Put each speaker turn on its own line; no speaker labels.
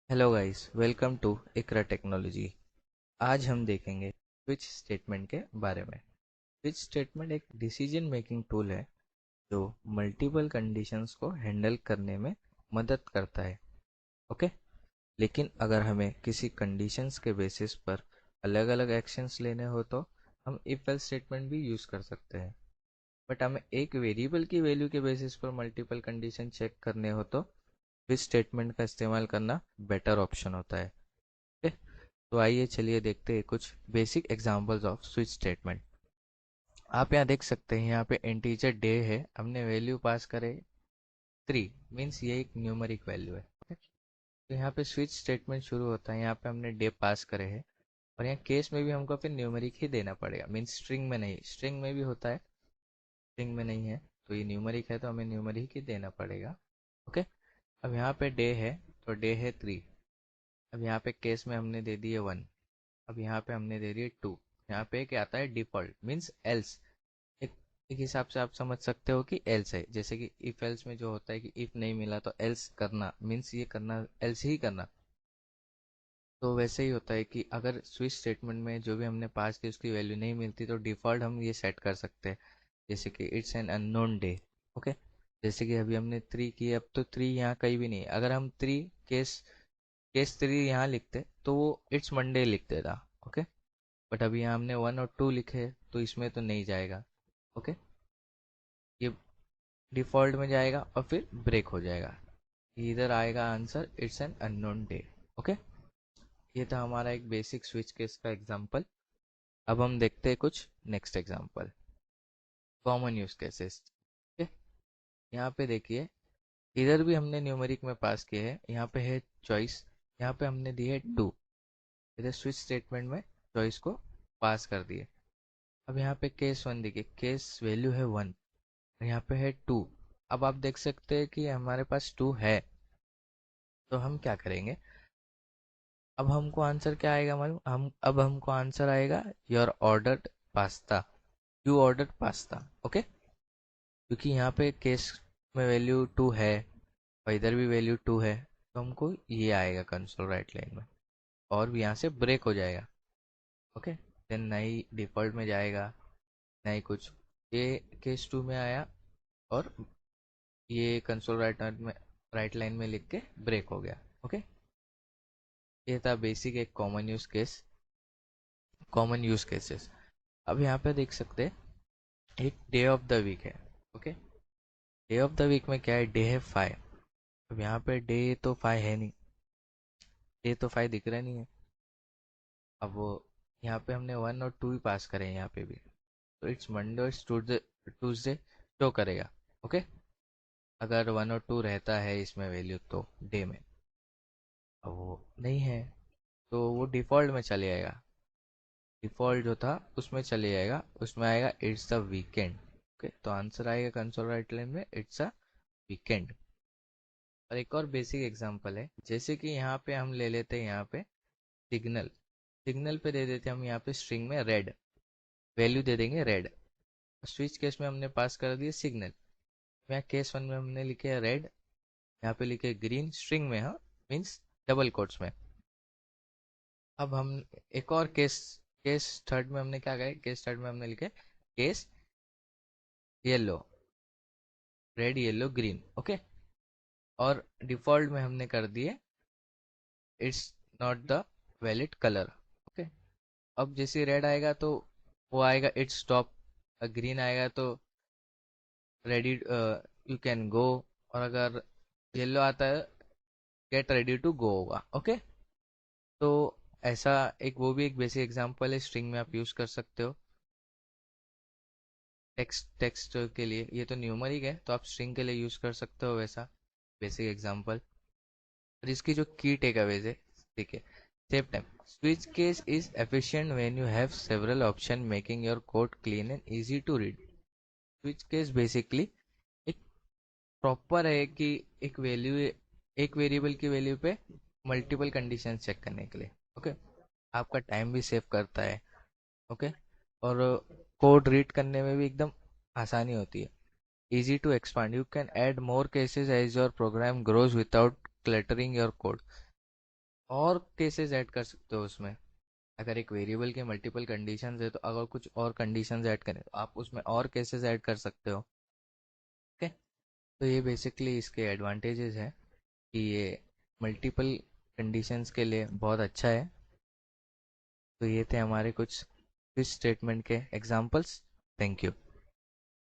Hello guys, welcome to Iqra technology. आज हम देखेंगे स्विच स्टेटमेंट के बारे में। स्विच स्टेटमेंट एक डिसीजन मेकिंग टूल है जो मल्टीपल कंडीशंस को हैंडल करने में मदद करता है। ओके, लेकिन अगर हमें किसी कंडीशंस के बेसिस पर अलग अलग एक्शंस लेने हो तो हम इफ एल्स स्टेटमेंट भी यूज़ कर सकते हैं। बट हमें एक वेरिएबल की वैल्यू के बेसिस पर मल्टीपल कंडीशन चेक करने हो तो स्विच स्टेटमेंट का इस्तेमाल करना बेटर ऑप्शन होता है। ओके, तो आइए चलिए देखते हैं कुछ basic examples off switch statement. आप यहाँ देख सकते हैं, यहाँ पे इंटीजर डे है, हमने वैल्यू पास करे 3, मीन्स ये एक न्यूमरिक वैल्यू है। okay? तो यहाँ पे स्विच स्टेटमेंट शुरू होता है, यहाँ पे हमने डे पास करे है और यहाँ केस में भी हमको फिर न्यूमरिक ही देना पड़ेगा, मीन्स स्ट्रिंग में नहीं। स्ट्रिंग में भी होता है, स्ट्रिंग में नहीं है, तो ये न्यूमरिक है तो हमें न्यूमरिक ही देना पड़ेगा। ओके, अब यहाँ पे डे है तो डे है 3। अब यहाँ पे केस में हमने दे दिए 1। अब यहाँ पे हमने दे दिए 2। यहाँ पे क्या आता है, डिफॉल्ट मीन्स एल्स। एक एक हिसाब से आप समझ सकते हो कि एल्स है, जैसे कि इफ एल्स में जो होता है कि इफ नहीं मिला तो एल्स करना, मीन्स ये करना, एल्स ही करना। तो वैसे ही होता है कि अगर स्विच स्टेटमेंट में जो भी हमने पास की उसकी वैल्यू नहीं मिलती तो डिफॉल्ट हम ये सेट कर सकते हैं, जैसे कि it's an unknown day. Okay, जैसे कि अभी हमने 3 की, अब तो 3 यहाँ कहीं भी नहीं है। अगर हम 3 केस केस 3 यहाँ लिखते तो वो इट्स मंडे लिख देता। ओके, बट अभी यहाँ हमने 1 और 2 लिखे तो इसमें तो नहीं जाएगा। ओके, ये डिफॉल्ट में जाएगा और फिर ब्रेक हो जाएगा। इधर आएगा answer it's an unknown day. Okay, ये था हमारा एक बेसिक स्विच केस का एग्जांपल। अब हम देखते हैं कुछ next example, common use cases. Okay, यहाँ पे देखिए, इधर भी हमने न्यूमेरिक में पास किए हैं, यहाँ पे है चॉइस, यहाँ पे हमने दी है 2। इधर स्विच स्टेटमेंट में चॉइस को पास कर दिए। अब यहाँ पे केस 1 देखिए, केस वैल्यू है 1, यहाँ पे है 2। अब आप देख सकते हैं कि हमारे पास 2 है, तो हम क्या करेंगे, अब हमको आंसर क्या आएगा मालूम, अब हमको आंसर आएगा your ordered pasta, you ordered pasta. Okay, क्योंकि यहाँ पे केस में वैल्यू 2 है और इधर भी वैल्यू 2 है, तो हमको ये आएगा कंसोल राइट लाइन में, और यहाँ से ब्रेक हो जाएगा। ओके, देन नई डिफॉल्ट में जाएगा, नहीं कुछ, ये केस 2 में आया और ये कंसोल राइट लाइन में लिख के ब्रेक हो गया। ओके, ये था बेसिक एक कॉमन यूज केसेस। अब यहाँ पे देख सकते हैं, एक डे ऑफ द वीक है। Okay, day of the week में क्या है, डे है 5। अब यहाँ पे डे तो 5 है नहीं, डे तो 5 दिख रहा नहीं है। अब वो यहाँ पे हमने 1 और 2 ही पास करे हैं यहाँ पे भी, तो इट्स मंडे और ट्यूसडे, ट्यूसडे शो करेगा। ओके, अगर 1 और 2 रहता है इसमें वैल्यू तो डे में, अब वो नहीं है तो वो डिफॉल्ट में चले जाएगा। डिफॉल्ट जो था उसमें चले जाएगा, उसमें आएगा इट्स अ वीकेंड। ओके, तो आंसर आएगा कंसोल राइट लाइन में इट्स अ वीकेंड। और एक और बेसिक एग्जांपल है, जैसे कि यहाँ पे हम ले लेते हैं, यहाँ पे सिग्नल, सिग्नल पे दे देते हैं हम यहाँ पे स्ट्रिंग में रेड, वैल्यू दे देंगे रेड। स्विच केस में हमने पास कर दिया सिग्नल, यहाँ केस 1 में हमने लिखे रेड, यहाँ पे लिखे ग्रीन स्ट्रिंग में, हाँ मीन्स डबल कोट्स में। अब हम एक और केस, केस थर्ड में हमने क्या कहा, केस थर्ड में हमने लिखे case yellow, red yellow green. Okay, और डिफॉल्ट में हमने कर दिए it's not the valid colour. Okay, अब जैसे रेड आएगा तो वो आएगा इट्स स्टॉप, ग्रीन आएगा तो रेडी यू कैन गो, और अगर येलो आता है गेट रेडी टू गो होगा। ओके, तो ऐसा एक, वो भी एक बेसिक एग्जांपल है, स्ट्रिंग में आप यूज कर सकते हो। टेक्स्ट टेक्स्ट के लिए ये तो न्यूमरिक है, तो आप स्ट्रिंग के लिए यूज कर सकते हो वैसा बेसिक एग्जांपल। और इसकी जो की टेकअवेज है, ठीक है, save time, switch case is efficient when you have several option making your code clean and easy to read. Switch case basically एक प्रॉपर है कि एक वैल्यू, एक वेरिएबल की वैल्यू पे मल्टीपल कंडीशन चेक करने के लिए। ओके, आपका टाइम भी सेव करता है। ओके, और कोड रीड करने में भी एकदम आसानी होती है। Easy to expand, you can add more cases as your program grows without cluttering your code. और केसेस ऐड कर सकते हो उसमें। अगर एक वेरिएबल के मल्टीपल कंडीशंस है तो अगर कुछ और कंडीशंस ऐड करें तो आप उसमें और केसेस ऐड कर सकते हो। ओके, तो ये बेसिकली इसके एडवांटेजेस है कि ये मल्टीपल कंडीशंस के लिए बहुत अच्छा है। तो ये थे हमारे कुछ स्विच स्टेटमेंट के एग्जांपल्स। Thank you.